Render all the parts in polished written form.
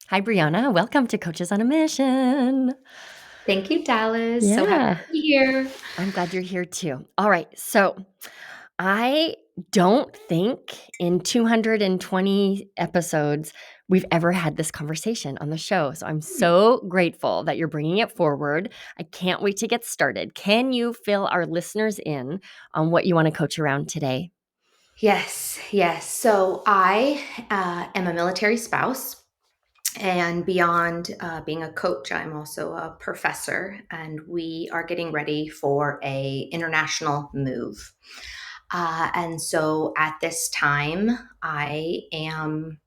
Hi, Briana. Welcome to Coaches on a Mission. Thank you, Dallas. So happy Yeah, to be here. I'm glad you're here too. All right. So, I don't think in 220 episodes we've ever had this conversation on the show. So, I'm so grateful that you're bringing it forward. I can't wait to get started. Can you fill our listeners in on what you want to coach around today? Yes, yes. So I am a military spouse, and beyond being a coach, I'm also a professor, and we are getting ready for a international move. And so at this time, I am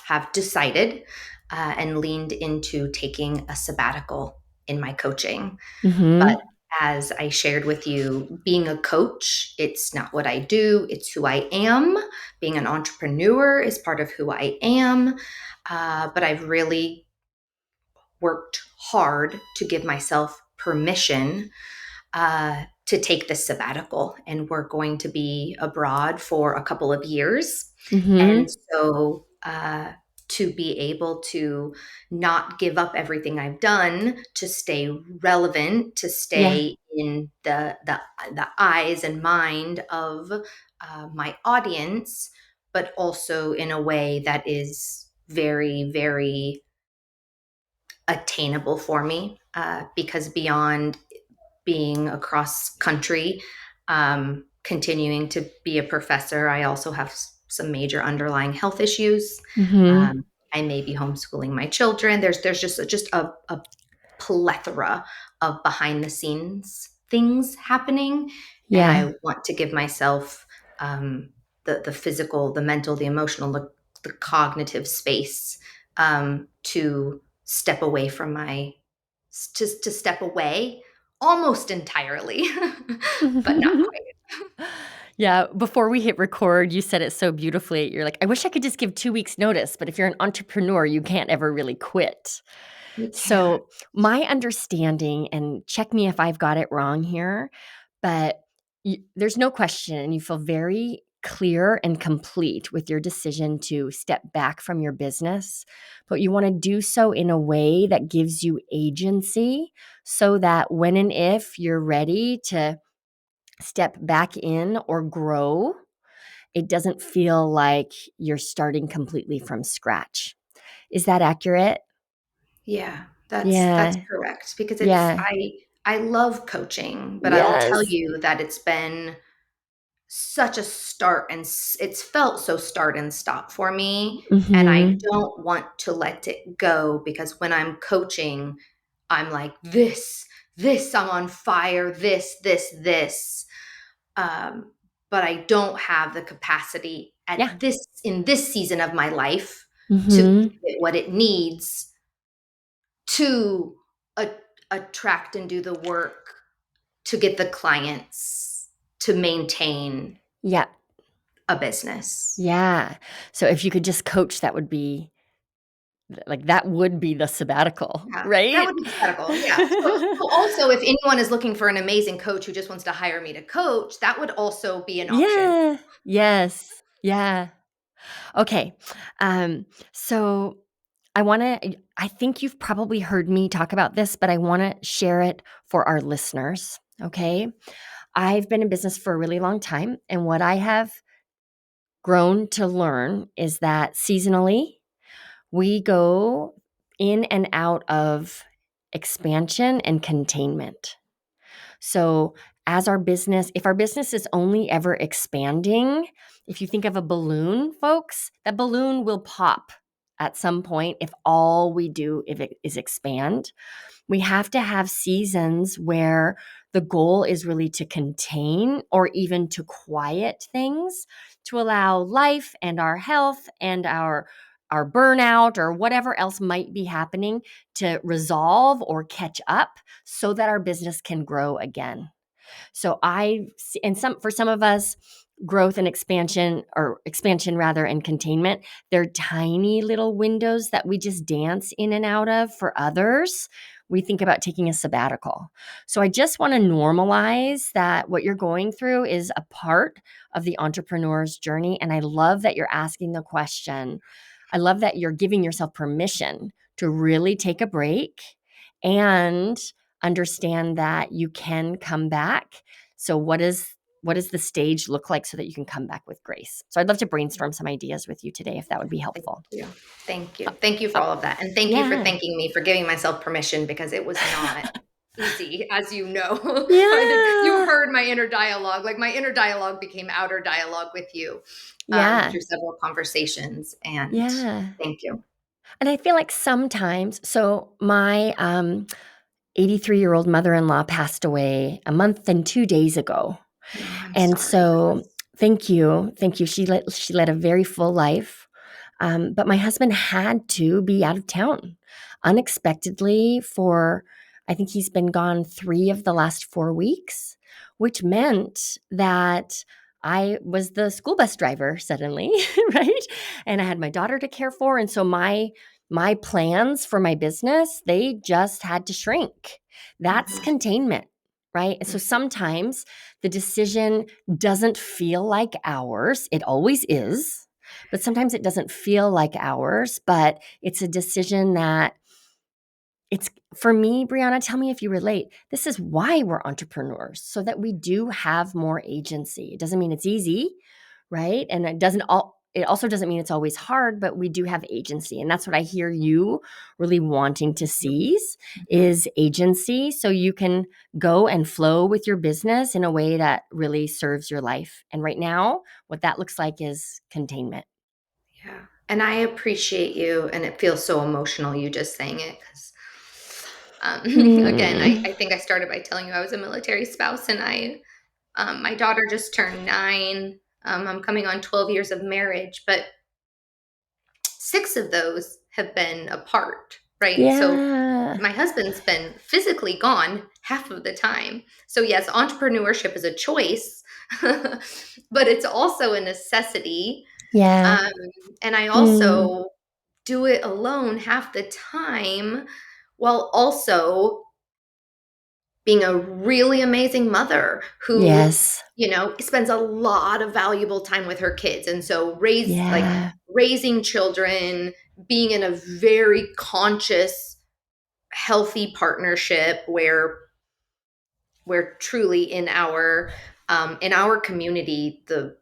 have decided and leaned into taking a sabbatical in my coaching. But Mm-hmm. as I shared with you, being a coach, it's not what I do, it's who I am. Being an entrepreneur is part of who I am. But I've really worked hard to give myself permission to take this sabbatical. And we're going to be abroad for a couple of years. And Mm-hmm. so, to be able to not give up everything I've done, to stay relevant, to Yeah. stay in the eyes and mind of my audience, but also in a way that is very, very attainable for me. Because beyond being across country, continuing to be a professor, I also have some major underlying health issues. Mm-hmm. I may be homeschooling my children. There's just a plethora of behind the scenes things happening, and Yeah. I want to give myself the physical, the mental, the emotional, the cognitive space to step away from my to step away almost entirely, but not quite. Yeah, before we hit record, you said it so beautifully. You're like, I wish I could just give 2 weeks notice, but if you're an entrepreneur, you can't ever really quit. You can't. So, my understanding, and check me if I've got it wrong here, but there's no question, and you feel very clear and complete with your decision to step back from your business, but you want to do so in a way that gives you agency so that when and if you're ready to step back in or grow, it doesn't feel like you're starting completely from scratch. Is that accurate? Yeah, that's Yeah. correct because it's Yeah. I love coaching, but I will tell Yes. you that it's been such a start and it's felt so start and stop for me, and I Mhm. don't want to let it go because when I'm coaching, I'm like this I'm on fire, this. Um, but I don't have the capacity at Yeah. this in this season of my life to give Mhm. it what it needs to a- attract and do the work to get the clients to maintain Yeah. a business. Yeah. So if you could just coach, that would be that would be the sabbatical, Yeah, that right? would be sabbatical, yeah. So also, if anyone is looking for an amazing coach who just wants to hire me to coach, that would also be an option. Yeah. Yes. Yeah. Okay. Um, so I think you've probably heard me talk about this, but I wanna share it for our listeners, okay? I've been in business for a really long time, and what I have grown to learn is that seasonally, we go in and out of expansion and containment. So, as our business, if our business is only ever expanding, if you think of a balloon, folks, that balloon will pop at some point if all we do if it is expand. We have to have seasons where the goal is really to contain or even to quiet things to allow life and our health and our burnout or whatever else might be happening to resolve or catch up so that our business can grow again. So and some for some of us, growth and expansion rather and containment, they're tiny little windows that we just dance in and out of. For others, we think about taking a sabbatical. So I just want to normalize that what you're going through is a part of the entrepreneur's journey. And I love that you're asking the question, I love that you're giving yourself permission to really take a break and understand that you can come back. So what does the stage look like so that you can come back with grace? So I'd love to brainstorm some ideas with you today if that would be Thank helpful. you. Thank you. Thank you for Oh, all of that. And thank you for yeah. thanking me for giving myself permission because it was not easy, as you know. You Yeah. heard my inner dialogue. Like my inner dialogue became outer dialogue with you Yeah. through several conversations. And Yeah. thank you. And I feel like sometimes, so my 83-year-old mother-in-law passed away a month and 2 days ago. No, I'm And sorry for so this. thank you. Thank you. She led a very full life. But my husband had to be out of town unexpectedly for, I think he's been gone 3 of the last 4 weeks, which meant that I was the school bus driver suddenly, right? And I had my daughter to care for. And so my plans for my business, they just had to shrink. That's Mhm, containment, right? So mhm. sometimes the decision doesn't feel like ours. It always is, but sometimes it doesn't feel like ours, but it's a decision that it's for me, Briana, tell me if you relate. This is why we're entrepreneurs, so that we do have more agency. It doesn't mean it's easy, right? And it also doesn't mean it's always hard, but we do have agency. And that's what I hear you really wanting to seize Mhm. is agency so you can go and flow with your business in a way that really serves your life. And right now, what that looks like is containment. Yeah. And I appreciate you. And it feels so emotional you just saying it because, again, Hmm. I think I started by telling you I was a military spouse and my daughter just turned 9. I'm coming on 12 years of marriage, but 6 of those have been apart, right? So Yeah. my husband's been physically gone half of the time. So yes, entrepreneurship is a choice, but it's also a necessity. Yeah. Um, and I Mm. also do it alone half the time while also being a really amazing mother who, Yes. spends a lot of valuable time with her kids. And so Yeah. raising children, being in a very conscious, healthy partnership where we're truly in our community, the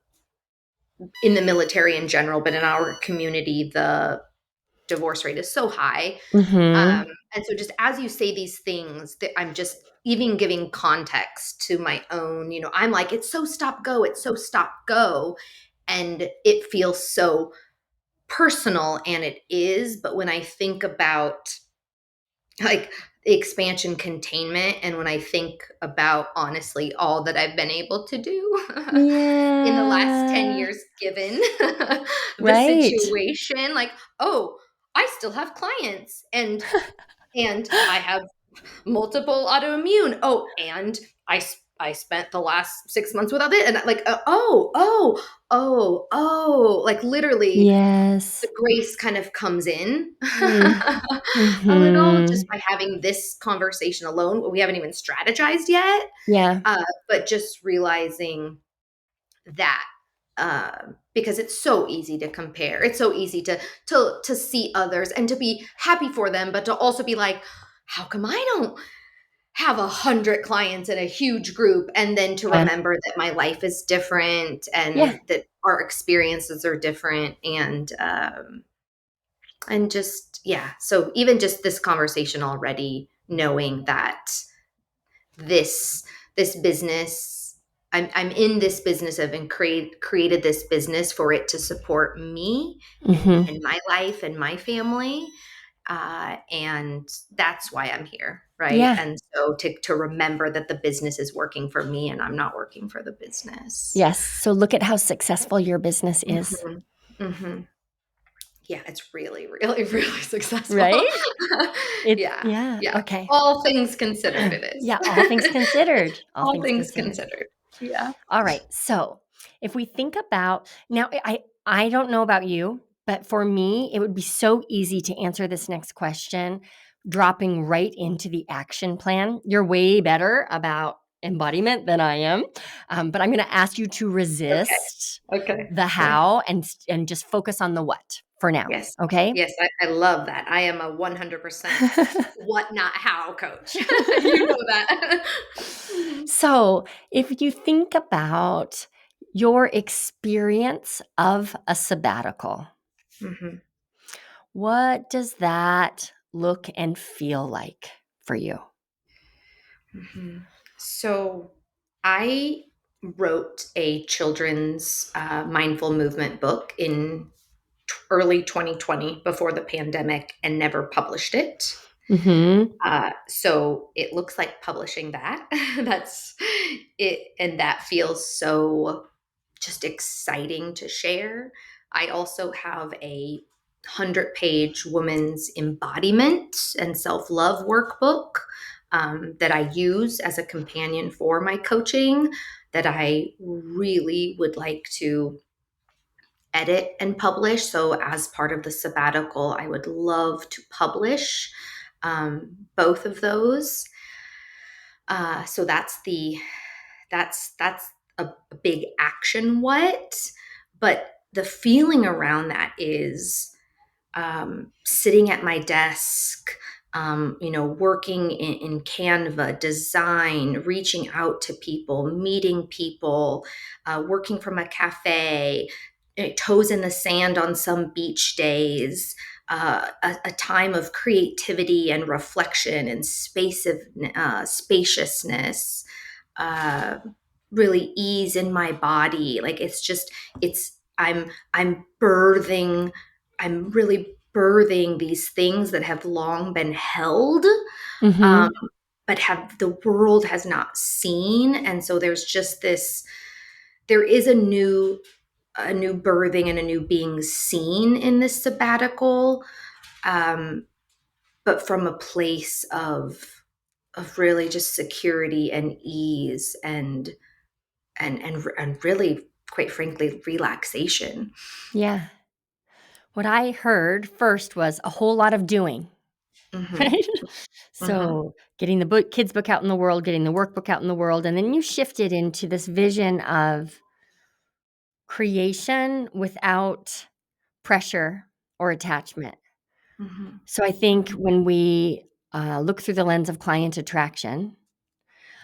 in the military in general, but in our community, the divorce rate is so high. Um, Mhm. and so just as you say these things, that I'm just even giving context to my own, I'm like, it's so stop go, it's so stop go. And it feels so personal, and it is. But when I think about like the expansion containment, and when I think about honestly all that I've been able to do in the last 10 Yeah. years, given the Right. situation, like, oh, I still have clients and I have multiple autoimmune. Oh, and I spent the last 6 months without it. And like, like literally Yes. the grace kind of comes in Mm. a little just Mhm. by having this conversation alone. We haven't even strategized yet, Yeah. but just realizing that because it's so easy to compare. It's so easy to see others and to be happy for them, but to also be like, how come I don't have 100 clients in a huge group? And then to Yeah. remember that my life is different Yeah. and that our experiences are different, and just yeah. So even just this conversation already, knowing that this this business, I'm in this business of and created this business for it to support me Mhm. and my life and my family, and that's why I'm here, right? Yeah. And so to remember that the business is working for me and I'm not working for the business. Yes. So look at how successful your business is, Hmm. Hmm. Yeah, it's really, really, really successful. right? It's Yeah, yeah. yeah. Okay. All things considered, it Yeah, all things is. considered. All All things things considered. considered. Yeah. All right. So if we think about now, I don't know about you, but for me, it would be so easy to answer this next question, dropping right into the action plan. You're way better about embodiment than I am, but I'm going to ask you to Okay. resist Okay. the Okay. how and just focus on the what. for now. Yes. Okay. Yes, I love that. I am a 100% what, not how coach. You know that. Mhm. So, if you think about your experience of a sabbatical, Mhm. what does that look and feel like for you? Mhm. So I wrote a children's mindful movement book in early 2020 before the pandemic and never published it. Mhm. So it looks like publishing that. That's it. And that feels so just exciting to share. I also have a 100-page woman's embodiment and self love workbook that I use as a companion for my coaching that I really would like to edit and publish. So, as part of the sabbatical, I would love to publish both of those. So that's a big action. What, but the feeling around that is sitting at my desk, working in Canva, design, reaching out to people, meeting people, working from a cafe, toes in the sand on some beach days, a time of creativity and reflection and spaciousness, uh, really ease in my body. Like it's I'm birthing I'm really birthing these things that have long been held, um, Mhm. but have the world has not seen. And so there is a new birthing and a new being seen in this sabbatical, um, but from a place of really just security and ease and really, quite frankly, relaxation. Yeah. What I heard first was a whole lot of doing, Hmm. right? Hmm. So, getting the kids book out in the world, getting the workbook out in the world, and then you shifted into this vision of creation without pressure or attachment. Hmm. So, I think when we look through the lens of client attraction,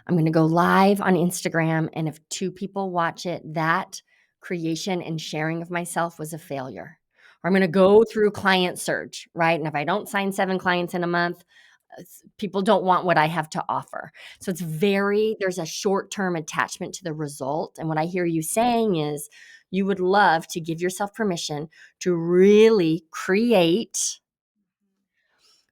I'm going to go live on Instagram. And if 2 people watch it, that creation and sharing of myself was a failure. Or I'm going to go through client search, right? And if I don't sign 7 clients in a month, people don't want what I have to offer. So there's a short term attachment to the result. And what I hear you saying is you would love to give yourself permission to really create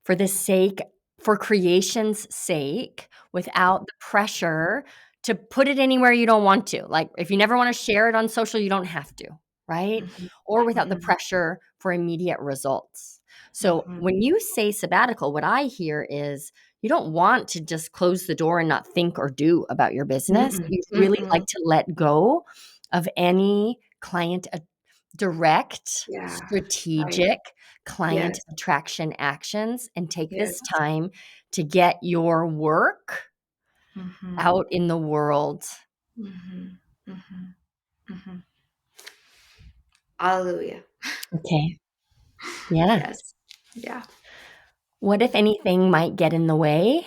for the sake for creation's sake without the pressure to put it anywhere you don't want to. Like if you never want to share it on social, you don't have to, right? Mhm, Or without the mhm, pressure for immediate results. So mhm, when you say sabbatical, what I hear is you don't want to just close the door and not think or do about your business. mm-mm, You really like mm-mm. to let go of any direct, Yeah, right. strategic client Yes, attraction actions and take this yes. time to get your work Mhm, out in the world. mhm, mhm, mhm. Hallelujah. Okay. Yeah. Yes. Yeah. What, if anything, might get in the way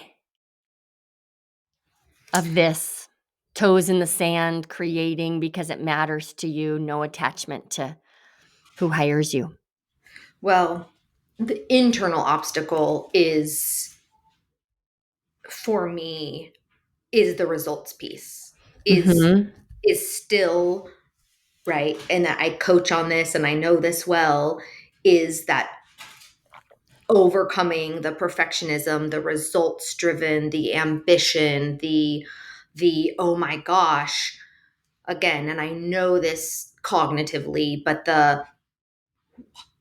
of this toes in the sand creating because it matters to you, no attachment to who hires you? Well, the internal obstacle is, for me, is the results piece. Is Mhm. is still right, and I coach on this and I know this well, is that overcoming the perfectionism, the results driven, the ambition, the oh my gosh, again, and I know this cognitively, but the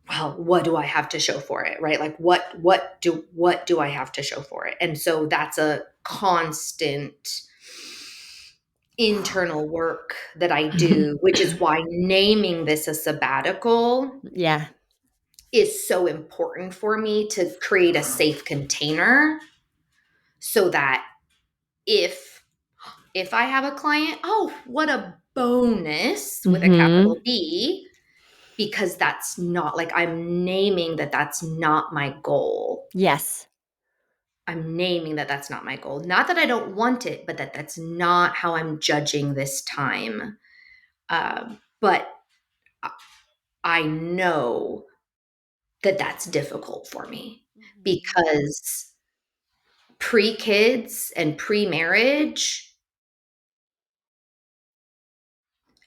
well, what do I have to show for it, right? Like what do I have to show for it? And so that's a constant internal work that I do, which is why naming this a sabbatical Yeah. is so important for me, to create a safe container so that if I have a client, oh, what a bonus with a Mhm. capital B, because that's not like, I'm naming that that's not my goal. Yes. I'm naming that that's not my goal. Not that I don't want it, but that that's not how I'm judging this time. But I know that that's difficult for me Mhm. because pre-kids and pre-marriage,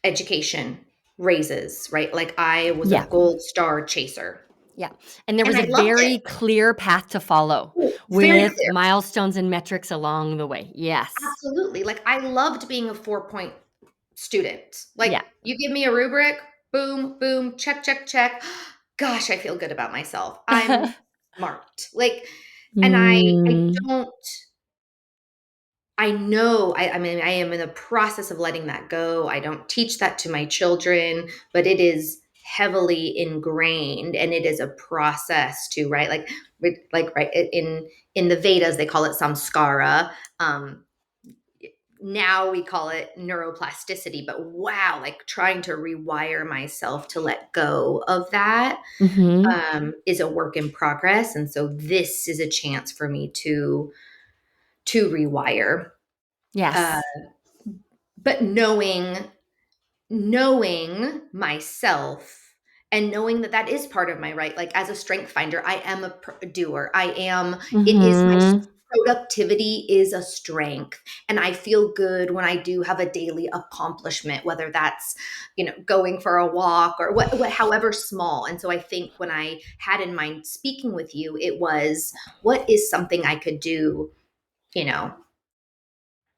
education, raises, right? Like I was a Yeah. gold star chaser Yeah. And there and was I a loved it. very clear path to follow Oh, very with clear. milestones and metrics along the way. Yes. Absolutely. Like I loved being a 4-point student. Like Yeah. you give me a rubric, boom, boom, check, check, check. Gosh, I feel good about myself. I'm smart. Like, and I Mm, don't, I know, I mean, I am in the process of letting that go. I don't teach that to my children, but it is heavily ingrained and it is a process to, right? Like, right. In the Vedas, they call it samskara. Um, Now we call it neuroplasticity, but wow, like trying to rewire myself to let go of that mhm. is a work in progress. And so this is a chance for me to rewire. Uh, Yes. but knowing myself and knowing that that is part of my right, like as a strength finder, I am a doer. It is my Mhm. productivity is a strength, and I feel good when I do have a daily accomplishment, whether that's, going for a walk or however small. And so I think when I had in mind speaking with you, it was, what is something I could do, you know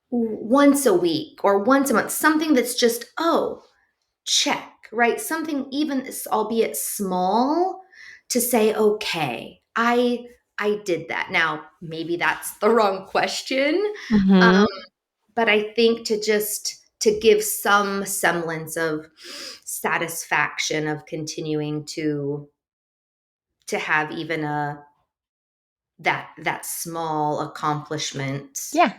once a week or once a month, something that's just, oh, check, right? Something even albeit small, to say, okay, I did that. Now, maybe that's the wrong question, um, Mhm. but I think to give some semblance of satisfaction of continuing to have even a that small accomplishment Yeah.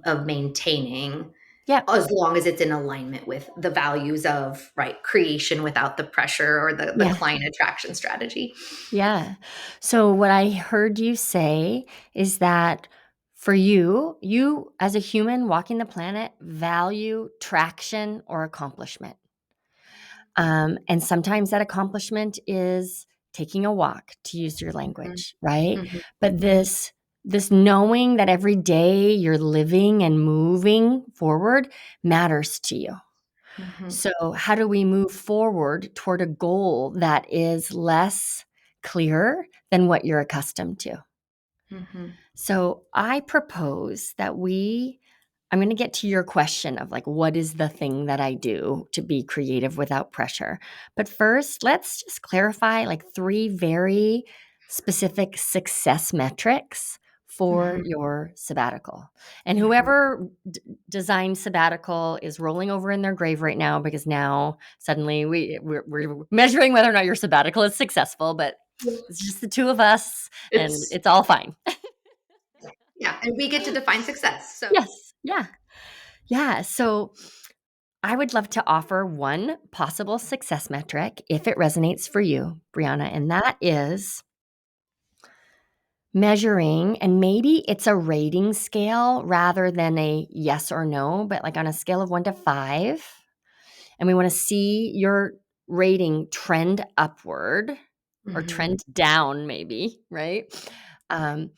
of maintaining, Yep. as long as it's in alignment with the values of, right, creation without the pressure or the Yeah. client attraction strategy. Yeah. So what I heard you say is that for you, you as a human walking the planet value traction or accomplishment. And sometimes that accomplishment is taking a walk, to use your Mhm, language, right? mhm, But mhm, this knowing that every day you're living and moving forward matters to you. mhm, So, how do we move forward toward a goal that is less clear than what you're accustomed to? mhm, So, I propose that I'm going to get to your question of like, what is the thing that I do to be creative without pressure? But first, let's just clarify like three very specific success metrics for mhm, your sabbatical. And mhm. whoever designed sabbatical is rolling over in their grave right now because now suddenly we're measuring whether or not your sabbatical is successful, but it's just the two of us and It's it's all fine. yeah, and we get to define success. So Yes. Yeah. Yeah. So I would love to offer one possible success metric if it resonates for you, Brianna, and that is measuring, and maybe it's a rating scale rather than a yes or no, but like on a scale of 1 to 5. And we want to see your rating trend upward or mhm, trend down, maybe, right? Um,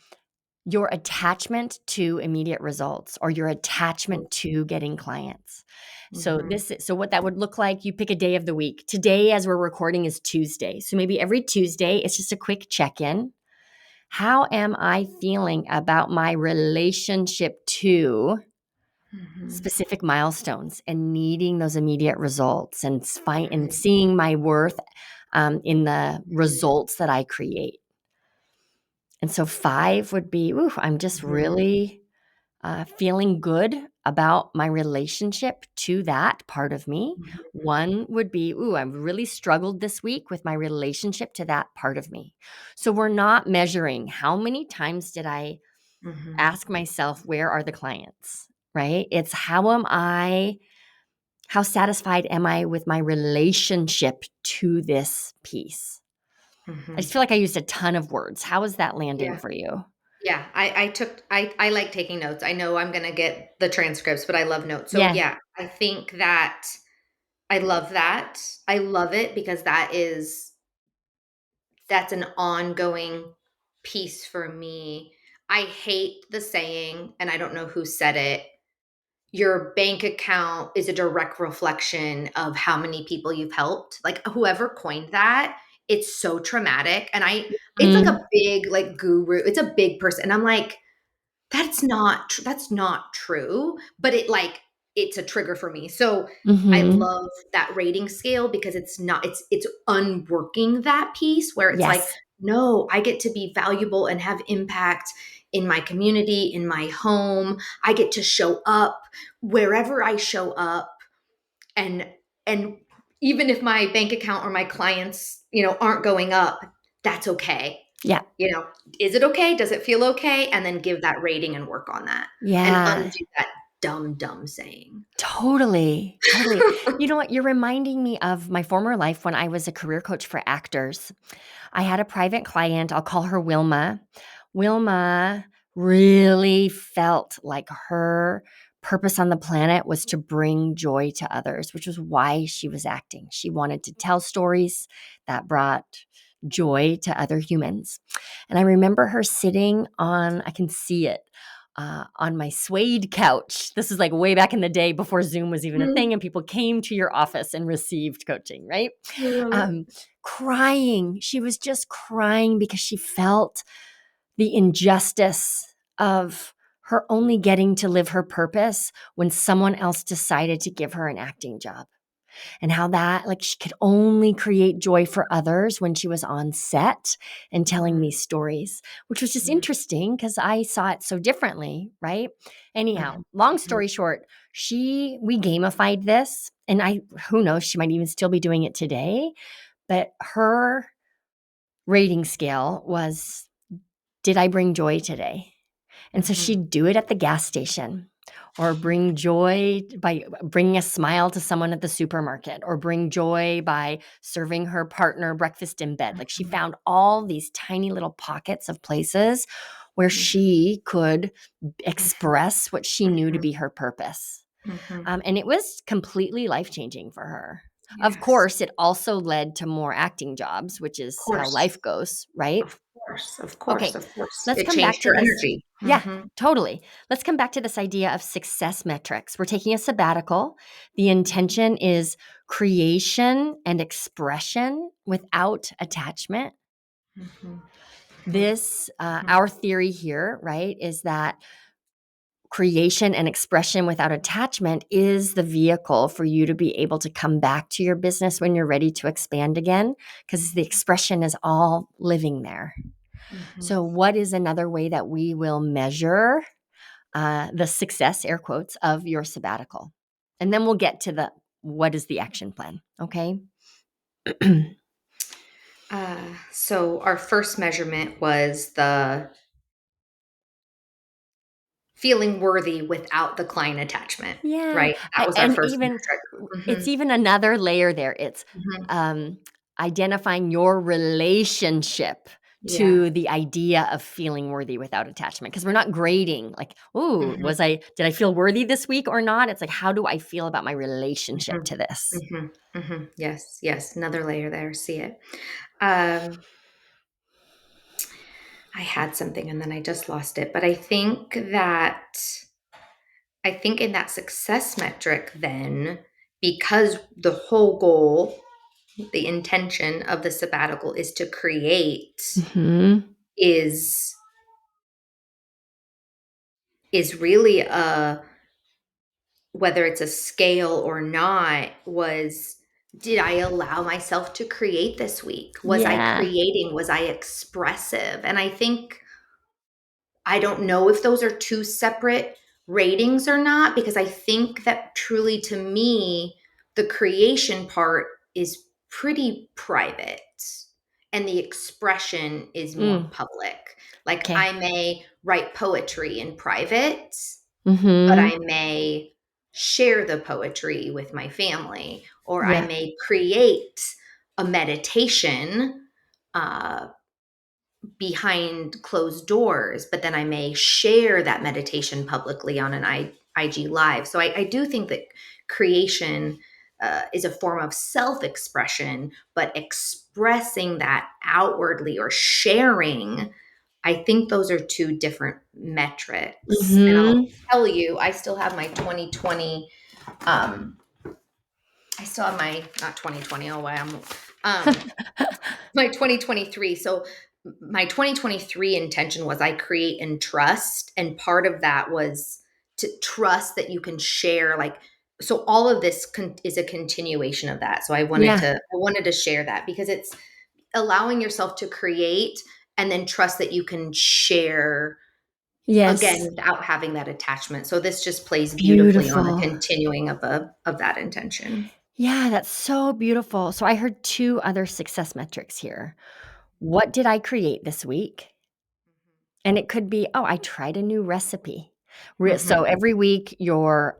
your attachment to immediate results or your attachment to getting clients. mhm, So what that would look like, you pick a day of the week. Today as we're recording is Tuesday. So maybe every Tuesday it's just a quick check-in. How am I feeling about my relationship to mhm, specific milestones and needing those immediate results and and mhm, seeing my worth in the results that I create? And so 5 would be, ooh, I'm just mhm, really feeling good about my relationship to that part of me. mhm, 1 would be, ooh, I've really struggled this week with my relationship to that part of me. So we're not measuring how many times did I mhm, ask myself, where are the clients, right? It's how am I How satisfied am I with my relationship to this piece? I just Mhm. feel like I used a ton of words. How is that landing Yeah. for you? Yeah, I like taking notes. I know I'm gonna get the transcripts, but I love notes. So, Yeah. yeah, I think that I love that. I love it because that's an ongoing piece for me. I hate the saying, and I don't know who said it, your bank account is a direct reflection of how many people you've helped. Like, whoever coined that, it's so traumatic, and it's like a Mm. big, like, guru. It's a big person, and I'm like, that's not true, but it's a trigger for me. So, I Mhm. love that rating scale because it's unworking that piece where it's like, Yes. "No, I get to be valuable and have impact in my community, in my home. I get to show up wherever I show up, and and even if my bank account or my clients, aren't going up, that's okay." Yeah. You know, is it okay? Does it feel okay? And then give that rating and work on that and Yeah. undo that dumb, dumb saying. Totally, totally. You know what? You're reminding me of my former life when I was a career coach for actors. I had a private client, I'll call her Wilma. Wilma really felt like her purpose on the planet was to bring joy to others, which was why she was acting. She wanted to tell stories that brought joy to other humans. And I remember her sitting on, I can see it, on my suede couch. This is like way back in the day before Zoom was even a Mhm. thing and people came to your office and received coaching, right? I love it. Um, Crying. She was just crying because she felt the injustice of her only getting to live her purpose when someone else decided to give her an acting job, and how that, like, she could only create joy for others when she was on set and telling Mhm, these stories, which was just mhm, interesting because I saw it so differently, right? Anyhow, mhm, long mhm, story short, we gamified this, and who knows, she might even still be doing it today, but her rating scale was, did I bring joy today? And so mhm, she'd do it at the gas station, or bring joy by bringing a smile to someone at the supermarket, or bring joy by serving her partner breakfast in bed. Like, she mhm, found all these tiny little pockets of places where mhm, she could mhm, express what she knew to mhm, be her purpose. mhm. And it was completely life changing for her. Of Yes. course, it also led to more acting jobs, which Of is how course. life goes, right? Of course. Of Okay, course. Of course. let's It come back changed to your this. energy. Yeah, Mhm, totally. Let's come back to this idea of success metrics. We're taking a sabbatical. The intention is creation and expression without attachment. mhm, mhm, mhm, Our theory here, right, is that creation and expression without attachment is the vehicle for you to be able to come back to your business when you're ready to expand again, because the expression is all living there. mhm. So, what is another way that we will measure the success, air quotes, of your sabbatical? And then we'll get to the what is the action plan, okay? So our first measurement was the feeling worthy without the client attachment, Yeah, right? That was our and first even metric. it's Mhm, even another layer there. It's mhm. um, identifying your relationship Yeah. to the idea of feeling worthy without attachment, because we're not grading like, "Ooh, Mhm, did I feel worthy this week or not?" It's like, "How do I feel about my relationship mhm, to this?" mhm, mhm. Yes, yes, another layer there, see it. Um, I had something and then I just lost it, but I think in that success metric then, because the whole goal, the intention of the sabbatical is to create, Mhm. is is really a whether it's a scale or not, was, did I allow myself to create this week? Was I Yeah. creating? Was I expressive? And I think, I don't know if those are two separate ratings or not, because I think that truly, to me, the creation part is pretty private and the expression is more Mm, public. Like, okay. I may write poetry in private, but Mhm. I may share the poetry with my family, or I Yeah. may create a meditation uh, behind closed doors, but then I may share that meditation publicly on an IG live. So I do think that creation is a form of self expression, but expressing that outwardly or sharing, I think those are two different metrics. And I'll Mhm. tell you, I still have my 2020. Um, I still have my, not 2020. Oh, wow. My 2023. So my 2023 intention was I create and trust. And part of that was to trust that you can share, like, so all of this is a continuation of that. So Yeah. I wanted to share that because it's allowing yourself to create and then trust that you can share again Yes. without having that attachment. So this just plays beautifully on the Beautiful. continuing of that intention. Yeah, that's so beautiful. So I heard 2 other success metrics here. What did I create this week? And it could be, "Oh, I tried a new recipe." So Mhm. every week you're,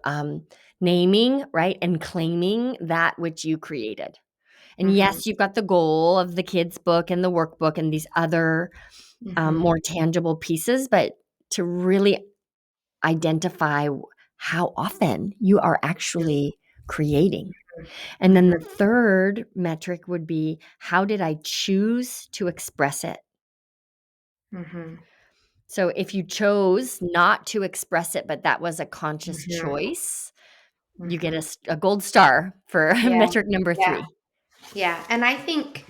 naming, right, and claiming that which you created. And Mhm. yes, you've got the goal of the kids' book and the workbook and these other, Mhm. more tangible pieces, but to really identify how often you are actually creating. And then the Mhm. third metric would be, how did I choose to express it? Mhm. So if you chose not to express it, but that was a conscious Mhm. choice, you get Mhm. a gold star for Yeah. metric number Yeah. 3. Yeah. And I think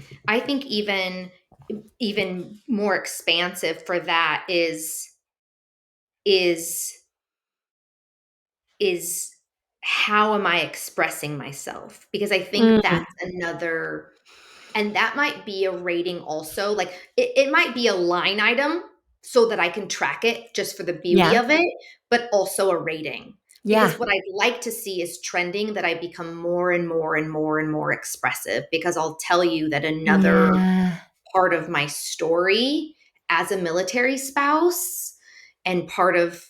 even more expansive for that is is how am I expressing myself? Because I think Mm, that's another, and that might be a rating also. Like it might be a line item so that I can track it just for the beauty yeah, of it, but also a rating. Because yeah, what I'd like to see is trending that I become more and more and more and more expressive. Because I'll tell you that another yeah. part of my story as a military spouse and part of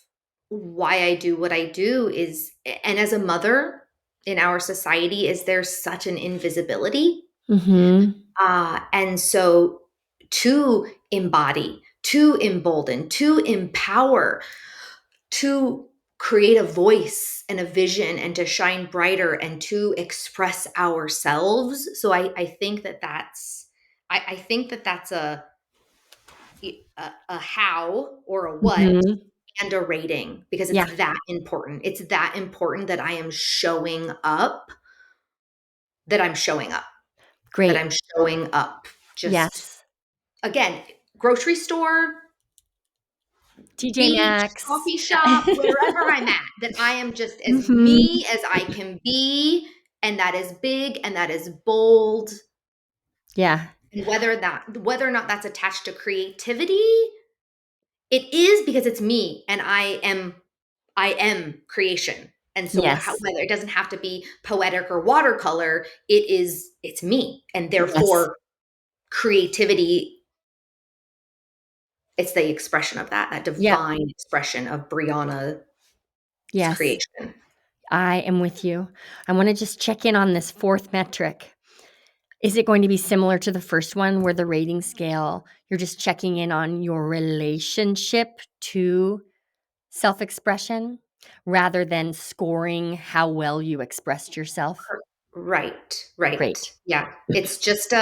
why I do what I do is, and as a mother in our society, is there's such an invisibility. Mhm, And so to embody, to embolden, to empower, to create a voice and a vision and to shine brighter and to express ourselves. So I think that I think that that's a how or a what mhm. and a rating because it's Yeah, that important. It's that important that I am showing up, that I'm showing up, that great. I'm showing up. Just Yes. again, grocery store, TJ beach, Maxx. coffee shop, wherever I'm at, that I am just as Mhm. me as I can be, and that is big and that is bold. Yeah, And whether or not that's attached to creativity, it is because it's me and I am creation. And so yes, whether it doesn't have to be poetic or watercolor, it's me. And yes, therefore creativity, it's the expression of that yep, divine expression of Brianna's yes. creation. I am with you. I wanna just check in on this 4th metric. Is it going to be similar to the first one where the rating scale, you're just checking in on your relationship to self-expression rather than scoring how well you expressed yourself? Right, right. Great. Yeah. It's just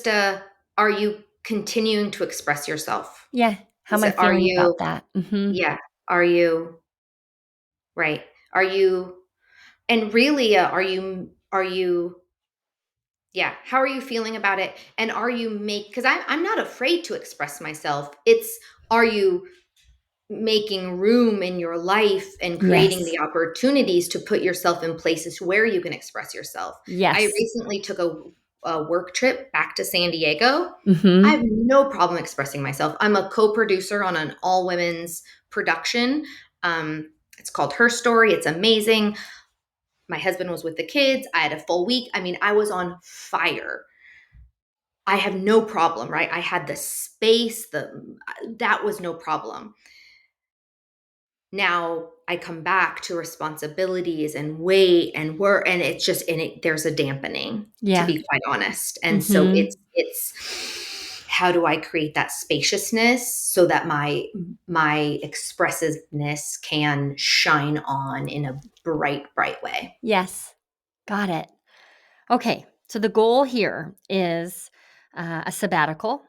a are you continuing to express yourself? Yeah. How am Is I it are feeling you about that? Mhm. yeah, are you right? Are you and really are you yeah, how are you feeling about it? And are you make because I'm not afraid to express myself. It's are you making room in your life and creating Yes. the opportunities to put yourself in places where you can express yourself. I Yes. recently took a work trip back to San Diego. I have Mhm. no problem expressing myself. I'm a co-producer on an all women's production. It's called Her Story. It's amazing. My husband was with the kids. I had a full week. I mean, I was on fire. I have no problem, right? I had the space, the that was no problem. now I come back to responsibilities and weight and work, and it's just, there's a dampening, to Yeah. be quite honest. And so Mhm. it's how do I create that spaciousness so that my expressiveness can shine on in a bright way. Yes. Got it. Okay. So the goal here is a sabbatical.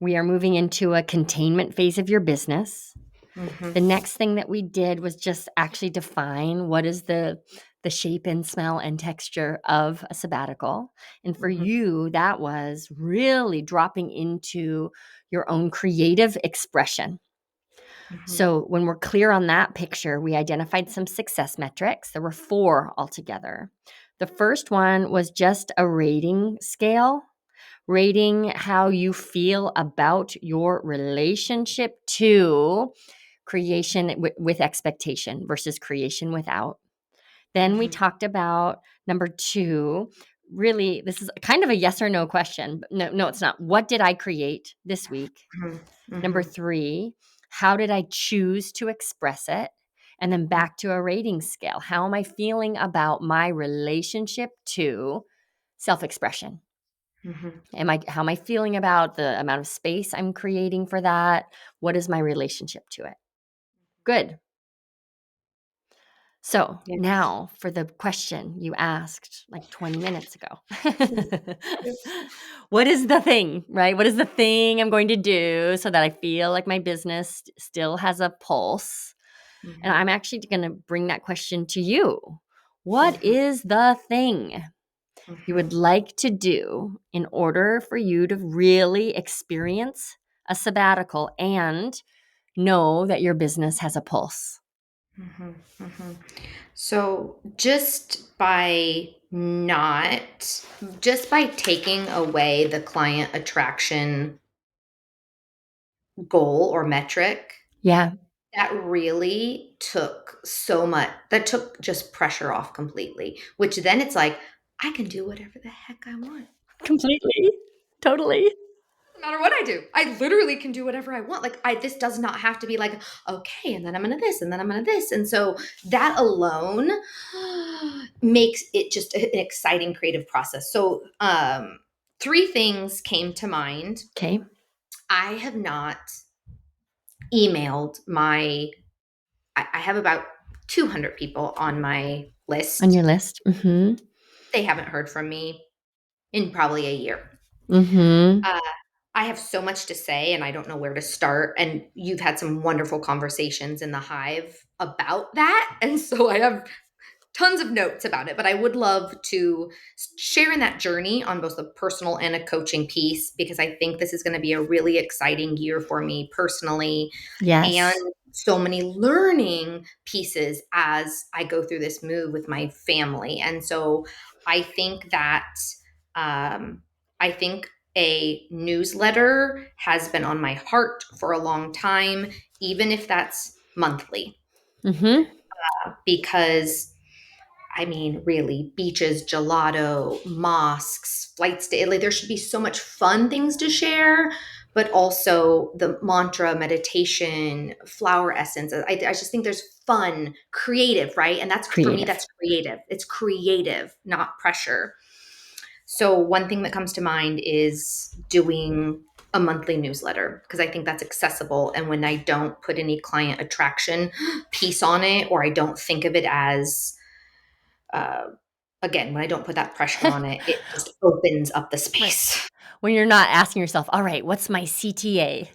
We are moving into a containment phase of your business. Mhm. The next thing that we did was just actually define what is the shape and smell and texture of a sabbatical. And for Mhm. you, that was really dropping into your own creative expression. Mhm. So, when we're clear on that picture, we identified some success metrics. There were 4 altogether. The first one was just a rating scale, rating how you feel about your relationship to creation with expectation versus creation without. Then we Mhm. talked about number 2, really, this is kind of a yes or no question. But no, it's not. What did I create this week? Mhm. Number Mhm. 3, how did I choose to express it? And then back to a rating scale. How am I feeling about my relationship to self expression? Mhm. How am I feeling about the amount of space I'm creating for that? What is my relationship to it? Good. So Yes. now for the question you asked like 20 minutes Mm. ago. Yes. What is the thing, right? What is the thing I'm going to do so that I feel like my business still has a pulse? And Mhm. I'm actually going to bring that question to you. What Mhm. is the thing you would Mhm. like to do in order for you to really experience a sabbatical and know that your business has a pulse? Mhm. Mhm. So just by taking away the client attraction goal or metric, Yeah, that really that took just pressure off completely, which then it's like, I can do whatever the heck I want. completely. Totally. No matter what I do, I literally can do whatever I want. Like, this does not have to be like, okay, and then I'm gonna this, and then I'm gonna this. And so that alone makes it just an exciting creative process. So 3 things came to mind. Okay. I have not emailed I have about 200 people on my On your list. list. Mhm. They haven't heard from me in probably a year. Mhm. Uh, I have so much to say and I don't know where to start. And you've had some wonderful conversations in the hive about that. And so I have tons of notes about it, but I would love to share in that journey on both a personal and a coaching piece, because I think this is going to be a really exciting year for me personally, and Yes. so many learning pieces as I go through this move with my family. And so I think that um, I think a newsletter has been on my heart for a long time, even if that's monthly, Mhm. because I mean, really, beaches, gelato, mosques, flights to Italy. There should be so much fun things to share, but also the mantra, meditation, flower essence. I just think there's fun, creative, right? And that's, for me, Creative. that's creative. It's creative, not pressure. So one thing that comes to mind is doing a monthly newsletter, because I think that's accessible. And when I don't put any client attraction piece on it, or I don't think of it as uh, again, when I don't put that pressure on it, it just opens up the Right. space. When you're not asking yourself, "All right, what's my CTA?"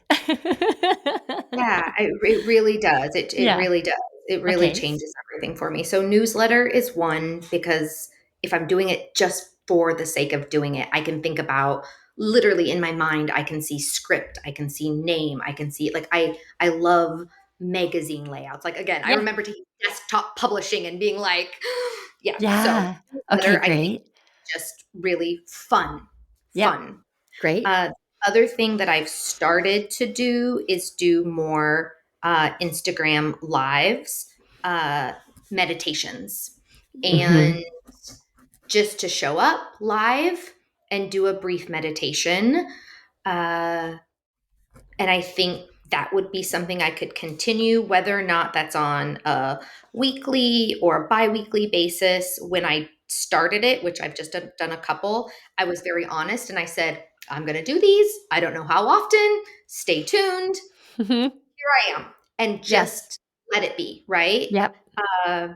Yeah, it really does. It Yeah. really does. It really Okay. changes everything for me. So newsletter is one, because if I'm doing it just for the sake of doing it, I can think about, literally in my mind, I can see script, I can see name, I can see, like, I love magazine layouts. Like, again, I Yeah. remember taking desktop publishing and being like, yeah. So Yeah. Okay, newsletter, I think, great. just really fun. Yep. Fun. Great. Uh, other thing that I've started to do is do more Instagram lives, uh, meditations, Mhm. and just to show up live and do a brief meditation. Uh, and I think that would be something I could continue, whether or not that's on a weekly or bi-weekly basis. When I started it, which I've just done a couple, I was very honest and I said, I'm going to do these. I don't know how often. Stay tuned. Mhm. Here I am. And Yes. just let it be, right? Yep. Uh,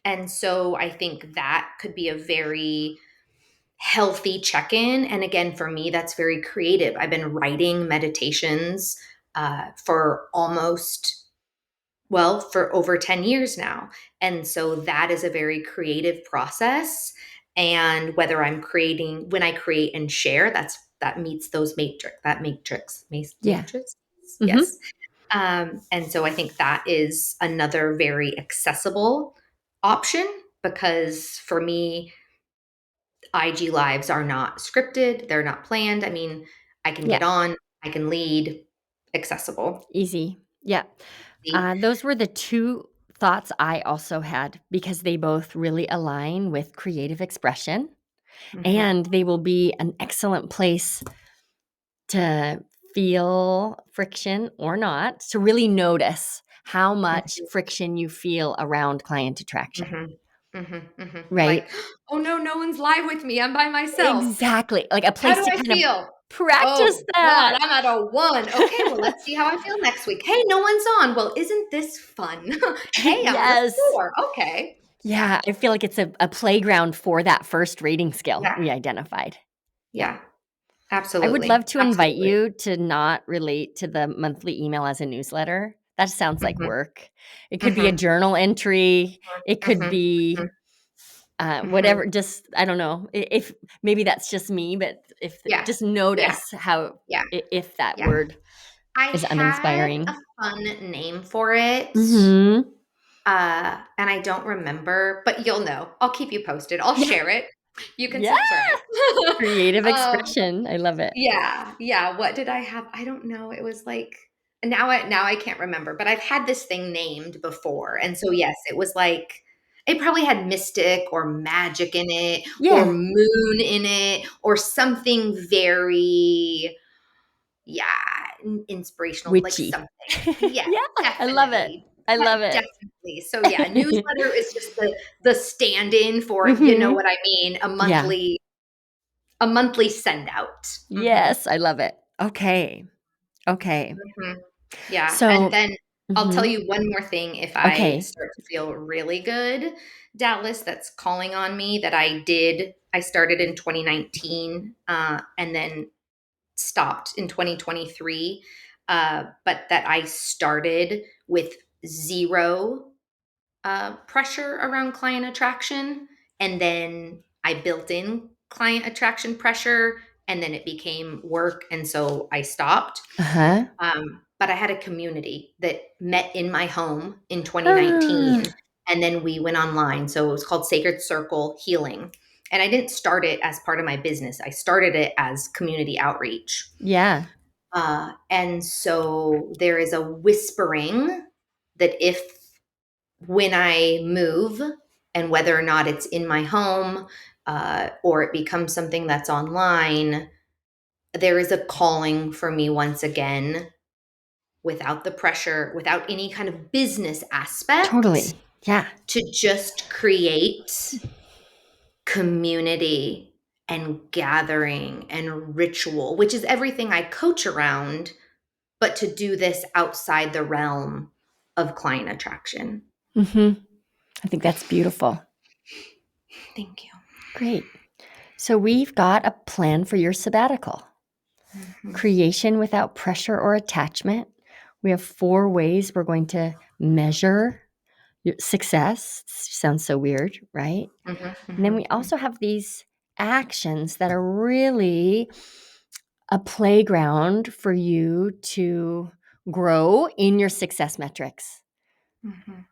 and so I think that could be a very healthy check in. And again, for me, that's very creative. I've been writing meditations for for over 10 years now. And so that is a very creative process. And whether when I create and share, that meets those Yeah. matrix. Mhm. Yes. And so I think that is another very accessible option because for me, IG lives are not scripted, they're not planned. I mean, I can Yeah. get on, I can lead, accessible. Easy. Yeah. See? Those were the 2 thoughts I also had because they both really align with creative expression, Mhm, and they will be an excellent place to feel friction or not, to really notice how much mhm, friction you feel around client attraction, mhm, mhm. right? Like, "Oh, no, no one's live with me, I'm by myself. Exactly, like a How place do to I kind of feel? practice Oh god, that. I'm at a 1. Okay, well, let's see how I feel next week. Hey, no one's on. Well, isn't this fun? Hey, I'm at a Yes. 4. Okay." Yeah, I feel like it's a playground for that first rating skill Yeah, we identified. Yeah. yeah, I would absolutely, love to invite absolutely. you to not relate to the monthly email as a newsletter. That sounds like Mhm, work. It could be a mhm, journal entry. It could mhm, be mhm, mhm. whatever. Just I don't know if maybe that's just me, but if Yeah, just yeah, notice how yeah, if that yeah. word I is had a uninspiring. fun name for it, Mhm. and I don't remember, but you'll know. I'll keep you posted. I'll Yeah. share it. You can Yeah. subscribe. Creative Um, expression. I love it. yeah, yeah. What did I have? I don't know. It was like now I can't remember, but I've had this thing named before, and so yes, it was like it probably had mystic or magic in it, or Yeah. moon in it, or something very yeah, inspirational, like Witchy. something. Yeah, Yeah. I love it. definitely. I love Definitely. So yeah, newsletter is just the stand-in for, you know Mhm. what I mean, Yeah. a monthly send out. Mhm. Yes, I love it. Okay. Okay. Mhm. Yeah, and So then I'll tell mhm. you one more thing if I Okay. start to feel really good, Dallas, that's calling on me that I started in 2019, and then stopped in 2023, but that I started with zero pressure around client attraction. And then I built in client attraction pressure, and then it became work. And so I stopped. Uh-huh. But I had a community that met in my home in Ah. 2019. And then we went online. So it was called Sacred Circle Healing. And I didn't start it as part of my business, I started it as community outreach. Yeah. And so there is a whispering that if when I move, and whether or not it's in my home or it becomes something that's online, there is a calling for me once again without the pressure, without any kind of business aspect, Totally. Yeah. to just create community and gathering and ritual, which is everything I coach around, but to do this outside the realm of client attraction. Mhm. I think that's beautiful. Thank you. Great. So we've got a plan for your sabbatical. Mhm, Creation without pressure or attachment. We have 4 ways we're going to measure your success. Sounds so weird, right? mhm, And then we mhm, also have these actions that are really a playground for you to grow in your success metrics. mhm.